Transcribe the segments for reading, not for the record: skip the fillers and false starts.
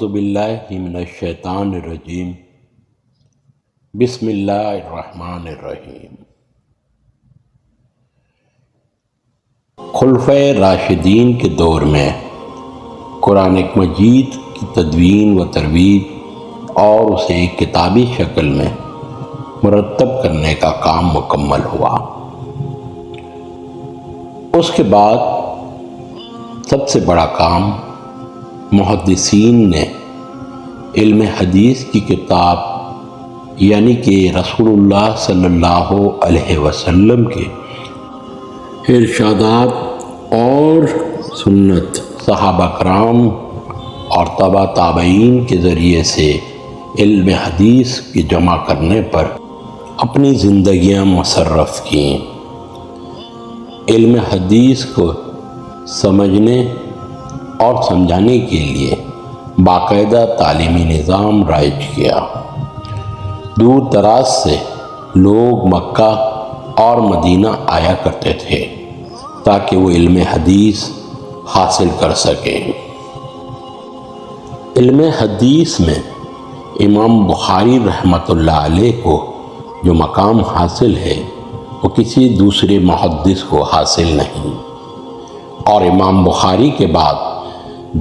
اعوذ باللہ من الشیطان الرجیم بسم اللہ الرحمن الرحیم۔ خلفائے راشدین کے دور میں قرآن مجید کی تدوین و ترویج اور اسے ایک کتابی شکل میں مرتب کرنے کا کام مکمل ہوا۔ اس کے بعد سب سے بڑا کام محدثین نے علم حدیث کی کتاب یعنی کہ رسول اللہ صلی اللہ علیہ وسلم کے ارشادات اور سنت صحابہ کرام اور تبع تابعین کے ذریعے سے علم حدیث کی جمع کرنے پر اپنی زندگیاں مصرف کیں۔ علم حدیث کو سمجھنے اور سمجھانے کے لیے باقاعدہ تعلیمی نظام رائج کیا۔ دور دراز سے لوگ مکہ اور مدینہ آیا کرتے تھے تاکہ وہ علم حدیث حاصل کر سکیں۔ علم حدیث میں امام بخاری رحمۃ اللہ علیہ کو جو مقام حاصل ہے وہ کسی دوسرے محدث کو حاصل نہیں، اور امام بخاری کے بعد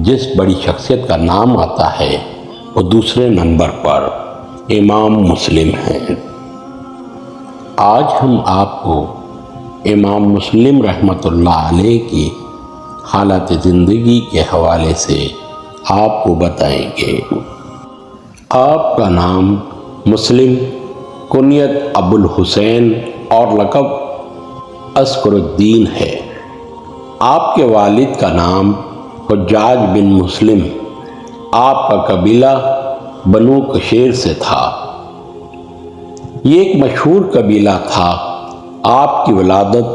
جس بڑی شخصیت کا نام آتا ہے وہ دوسرے نمبر پر امام مسلم ہیں۔ آج ہم آپ کو امام مسلم رحمۃ اللہ علیہ کی حالات زندگی کے حوالے سے آپ کو بتائیں گے۔ آپ کا نام مسلم، کنیت ابو الحسین اور لقب اذکر الدین ہے۔ آپ کے والد کا نام حجاج بن مسلم، آپ کا قبیلہ بنو کشیر سے تھا۔ یہ ایک مشہور قبیلہ تھا۔ آپ کی ولادت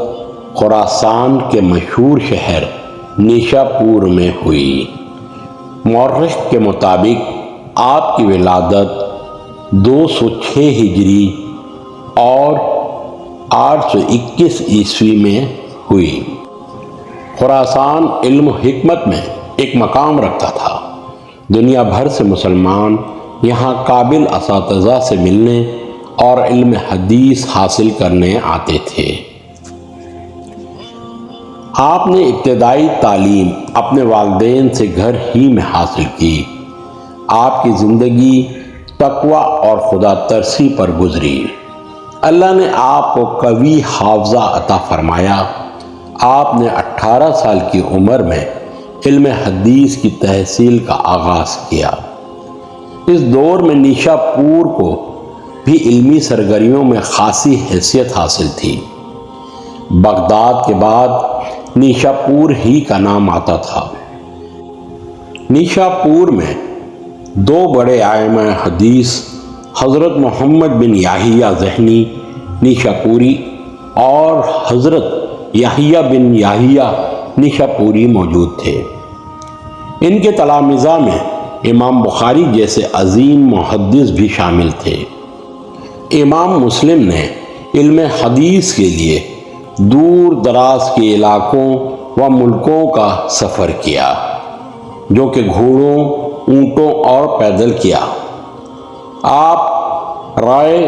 خراسان کے مشہور شہر نیشا پور میں ہوئی۔ مورخ کے مطابق آپ کی ولادت 206 ہجری اور 821 عیسوی میں ہوئی۔ خراسان علم و حکمت میں ایک مقام رکھتا تھا۔ دنیا بھر سے مسلمان یہاں قابل اساتذہ سے ملنے اور علم حدیث حاصل کرنے آتے تھے۔ آپ نے ابتدائی تعلیم اپنے والدین سے گھر ہی میں حاصل کی۔ آپ کی زندگی تقویٰ اور خدا ترسی پر گزری۔ اللہ نے آپ کو قوی حافظہ عطا فرمایا۔ آپ نے 18 سال کی عمر میں علم حدیث کی تحصیل کا آغاز کیا۔ اس دور میں نیشا پور کو بھی علمی سرگرمیوں میں خاصی حیثیت حاصل تھی۔ بغداد کے بعد نیشا پور ہی کا نام آتا تھا۔ نیشا پور میں 2 بڑے ائمہ حدیث حضرت محمد بن یحییٰ ذہنی نیشا پوری اور حضرت یحییٰ بن یحییٰ نیشا پوری موجود تھے۔ ان کے تلامذہ میں امام بخاری جیسے عظیم محدث بھی شامل تھے۔ امام مسلم نے علم حدیث کے لیے دور دراز کے علاقوں و ملکوں کا سفر کیا، جو کہ گھوڑوں، اونٹوں اور پیدل کیا۔ آپ رائے،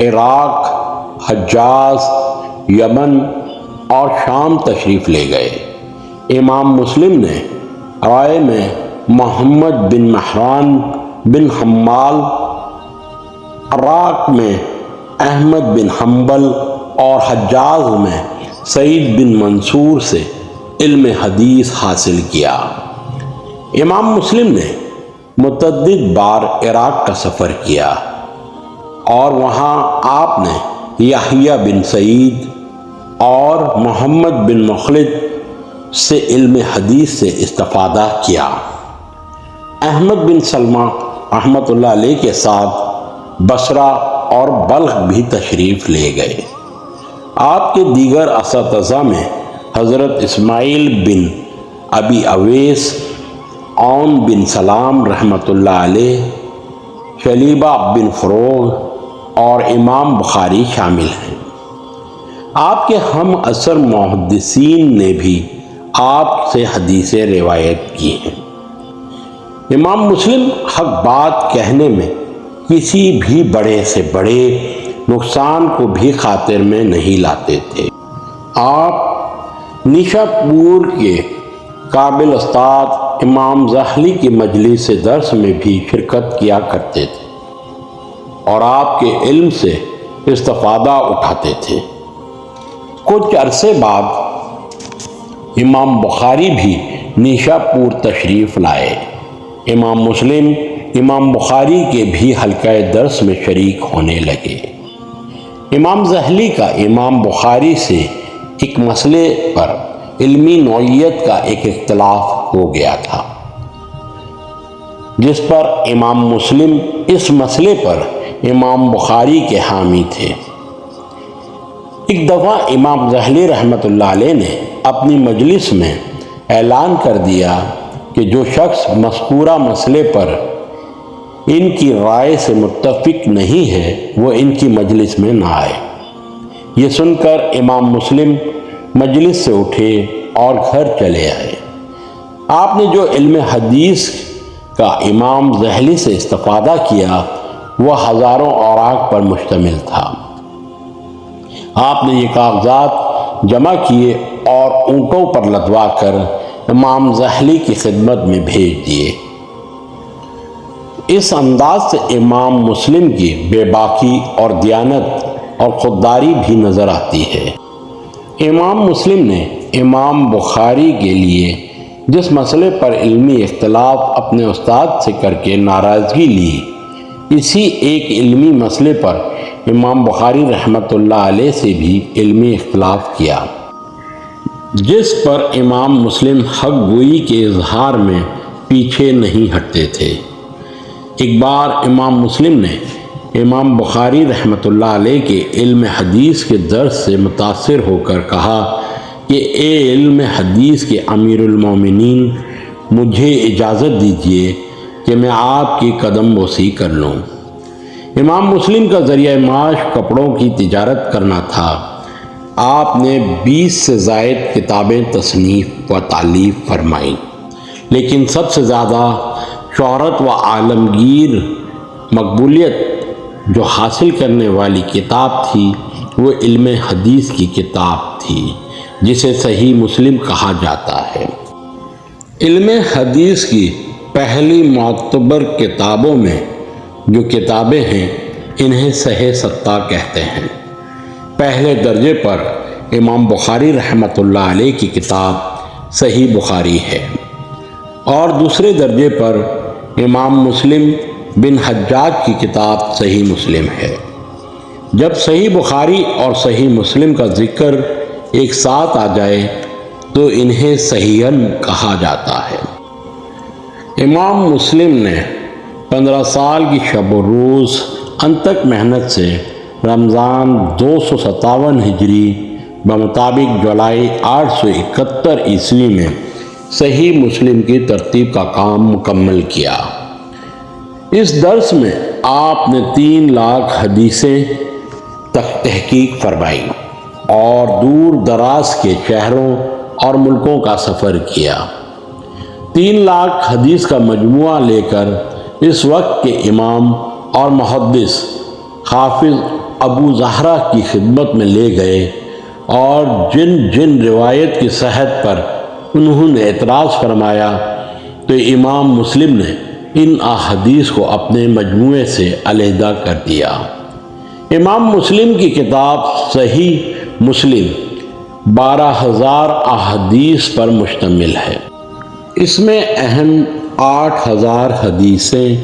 عراق، حجاز، یمن اور شام تشریف لے گئے۔ امام مسلم نے رائے میں محمد بن مہران بن حمال، عراق میں احمد بن حنبل اور حجاز میں سعید بن منصور سے علم حدیث حاصل کیا۔ امام مسلم نے متعدد بار عراق کا سفر کیا اور وہاں آپ نے یحییٰ بن سعید اور محمد بن مخلد سے علم حدیث سے استفادہ کیا۔ احمد بن سلمہ رحمۃ اللہ علیہ کے ساتھ بصرہ اور بلخ بھی تشریف لے گئے۔ آپ کے دیگر اساتذہ میں حضرت اسماعیل بن ابی اویس، عون بن سلام رحمۃ اللہ علیہ، شلیبہ بن فروغ اور امام بخاری شامل ہیں۔ آپ کے ہم عصر محدثین نے بھی آپ سے حدیثیں روایت کی ہیں۔ امام مسلم حق بات کہنے میں کسی بھی بڑے سے بڑے نقصان کو بھی خاطر میں نہیں لاتے تھے۔ آپ نیشا پور کے قابل استاد امام زحلی کی مجلس درس میں بھی شرکت کیا کرتے تھے اور آپ کے علم سے استفادہ اٹھاتے تھے۔ کچھ عرصے بعد امام بخاری بھی نیشا پور تشریف لائے۔ امام مسلم امام بخاری کے بھی حلقہ درس میں شریک ہونے لگے۔ امام زحلی کا امام بخاری سے ایک مسئلے پر علمی نوعیت کا ایک اختلاف ہو گیا تھا، جس پر امام مسلم اس مسئلے پر امام بخاری کے حامی تھے۔ ایک دفعہ امام زحلی رحمۃ اللہ علیہ نے اپنی مجلس میں اعلان کر دیا کہ جو شخص مذکورہ مسئلے پر ان کی رائے سے متفق نہیں ہے وہ ان کی مجلس میں نہ آئے۔ یہ سن کر امام مسلم مجلس سے اٹھے اور گھر چلے آئے۔ آپ نے جو علم حدیث کا امام زحلی سے استفادہ کیا وہ ہزاروں اوراق پر مشتمل تھا۔ آپ نے یہ کاغذات جمع کیے اور اونٹوں پر لدوا کر امام زحلی کی خدمت میں بھیج دیے۔ اس انداز سے امام مسلم کی بے باکی اور دیانت اور خودداری بھی نظر آتی ہے۔ امام مسلم نے امام بخاری کے لیے جس مسئلے پر علمی اختلاف اپنے استاد سے کر کے ناراضگی لی، اسی ایک علمی مسئلے پر امام بخاری رحمۃ اللہ علیہ سے بھی علمی اختلاف کیا، جس پر امام مسلم حق گوئی کے اظہار میں پیچھے نہیں ہٹتے تھے۔ ایک بار امام مسلم نے امام بخاری رحمۃ اللہ علیہ کے علم حدیث کے درس سے متاثر ہو کر کہا کہ اے علم حدیث کے امیر المومنین، مجھے اجازت دیجیے کہ میں آپ کی قدم بوسی کر لوں۔ امام مسلم کا ذریعہ معاش کپڑوں کی تجارت کرنا تھا۔ آپ نے 20 سے زائد کتابیں تصنیف و تالیف فرمائیں، لیکن سب سے زیادہ شہرت و عالمگیر مقبولیت جو حاصل کرنے والی کتاب تھی وہ علم حدیث کی کتاب تھی، جسے صحیح مسلم کہا جاتا ہے۔ علم حدیث کی پہلی معتبر کتابوں میں جو کتابیں ہیں انہیں صحیح ستہ کہتے ہیں۔ پہلے درجے پر امام بخاری رحمۃ اللہ علیہ کی کتاب صحیح بخاری ہے، اور دوسرے درجے پر امام مسلم بن حجاج کی کتاب صحیح مسلم ہے۔ جب صحیح بخاری اور صحیح مسلم کا ذکر ایک ساتھ آ جائے تو انہیں صحیحاً کہا جاتا ہے۔ امام مسلم نے 15 سال کی شب و روز انتک محنت سے رمضان 257 ہجری بمطابق جولائی 871 عیسوی میں صحیح مسلم کی ترتیب کا کام مکمل کیا۔ اس درس میں آپ نے 3 لاکھ حدیثیں تک تحقیق فرمائی اور دور دراز کے شہروں اور ملکوں کا سفر کیا۔ 3 لاکھ حدیث کا مجموعہ لے کر اس وقت کے امام اور محدث حافظ ابو زہرہ کی خدمت میں لے گئے، اور جن جن روایت کی صحت پر انہوں نے اعتراض فرمایا تو امام مسلم نے ان احادیث کو اپنے مجموعے سے علیحدہ کر دیا۔ امام مسلم کی کتاب صحیح مسلم 12,000 احادیث پر مشتمل ہے۔ اس میں اہم 8,000 حدیثیں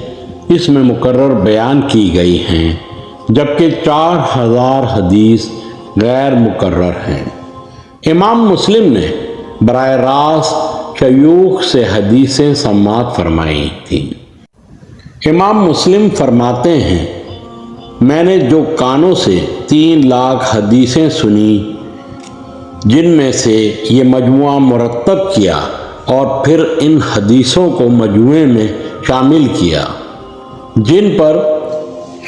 اس میں مقرر بیان کی گئی ہیں، جبکہ 4,000 حدیث غیر مقرر ہیں۔ امام مسلم نے براہ راست شیوخ سے حدیثیں سماعت فرمائی تھیں۔ امام مسلم فرماتے ہیں، میں نے جو کانوں سے 3 لاکھ حدیثیں سنی، جن میں سے یہ مجموعہ مرتب کیا اور پھر ان حدیثوں کو مجموعے میں شامل کیا، جن پر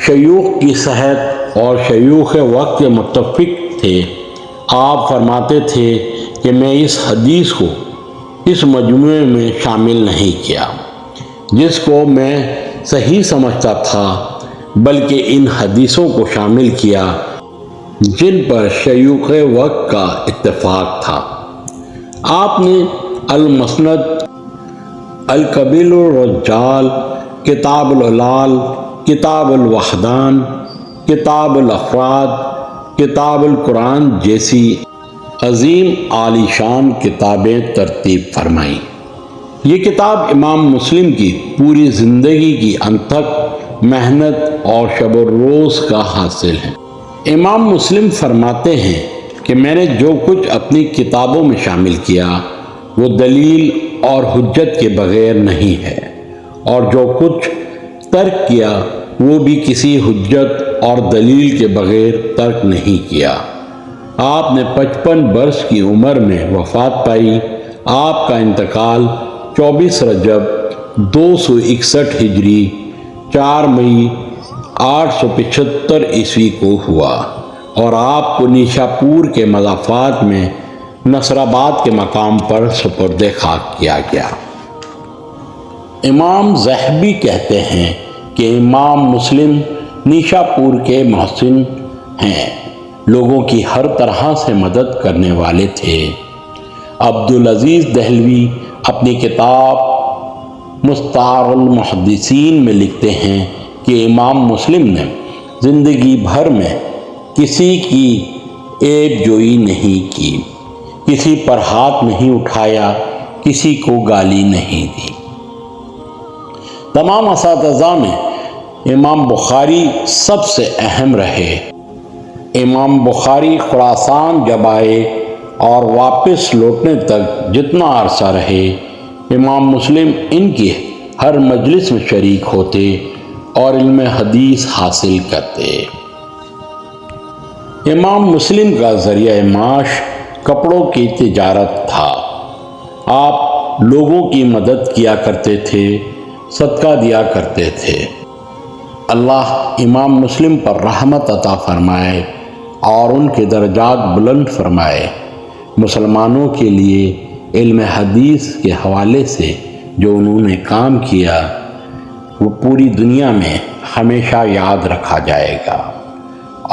شیوخ کی صحت اور شیوخ وقت کے متفق تھے، آپ فرماتے تھے کہ میں اس حدیث کو اس مجموعے میں شامل نہیں کیا۔ جس کو میں صحیح سمجھتا تھا، بلکہ ان حدیثوں کو شامل کیا جن پر شیوخ وقت کا اتفاق تھا۔ آپ نے المسند، الکبیر الرجال، کتاب العلال، کتاب الوحدان، کتاب الافراد، کتاب القرآن جیسی عظیم عالی شان کتابیں ترتیب فرمائیں۔ یہ کتاب امام مسلم کی پوری زندگی کی انتھک محنت اور شب و روز کا حاصل ہے۔ امام مسلم فرماتے ہیں کہ میں نے جو کچھ اپنی کتابوں میں شامل کیا وہ دلیل اور حجت کے بغیر نہیں ہے، اور جو کچھ ترک کیا وہ بھی کسی حجت اور دلیل کے بغیر ترک نہیں کیا۔ آپ نے 55 برس کی عمر میں وفات پائی۔ آپ کا انتقال 24 رجب 261 ہجری 4 مئی 875 عیسوی کو ہوا، اور آپ کو نیشا پور کے مضافات میں نصر آباد کے مقام پر سپرد خاک کیا گیا۔ امام ذہبی کہتے ہیں کہ امام مسلم نیشا پور کے محسن ہیں، لوگوں کی ہر طرح سے مدد کرنے والے تھے۔ عبدالعزیز دہلوی اپنی کتاب مستعار المحدثین میں لکھتے ہیں کہ امام مسلم نے زندگی بھر میں کسی کی عیب جوئی نہیں کی، کسی پر ہاتھ نہیں اٹھایا، کسی کو گالی نہیں دی۔ تمام اساتذہ میں امام بخاری سب سے اہم رہے۔ امام بخاری خراسان جب آئے اور واپس لوٹنے تک جتنا عرصہ رہے، امام مسلم ان کی ہر مجلس میں شریک ہوتے اور علم حدیث حاصل کرتے۔ امام مسلم کا ذریعہ معاش کپڑوں کی تجارت تھا۔ آپ لوگوں کی مدد کیا کرتے تھے، صدقہ دیا کرتے تھے۔ اللہ امام مسلم پر رحمت عطا فرمائے اور ان کے درجات بلند فرمائے۔ مسلمانوں کے لیے علم حدیث کے حوالے سے جو انہوں نے کام کیا وہ پوری دنیا میں ہمیشہ یاد رکھا جائے گا،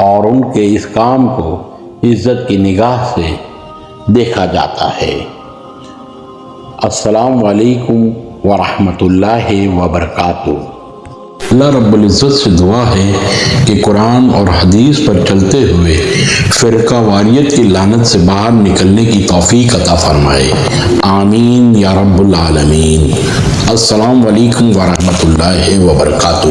اور ان کے اس کام کو عزت کی نگاہ سے دیکھا جاتا ہے۔ السلام علیکم ورحمۃ اللہ وبرکاتہ۔ اللہ رب العزت سے دعا ہے کہ قرآن اور حدیث پر چلتے ہوئے فرقہ واریت کی لعنت سے باہر نکلنے کی توفیق عطا فرمائے، آمین یا رب العالمین۔ السلام علیکم ورحمۃ اللہ وبرکاتہ۔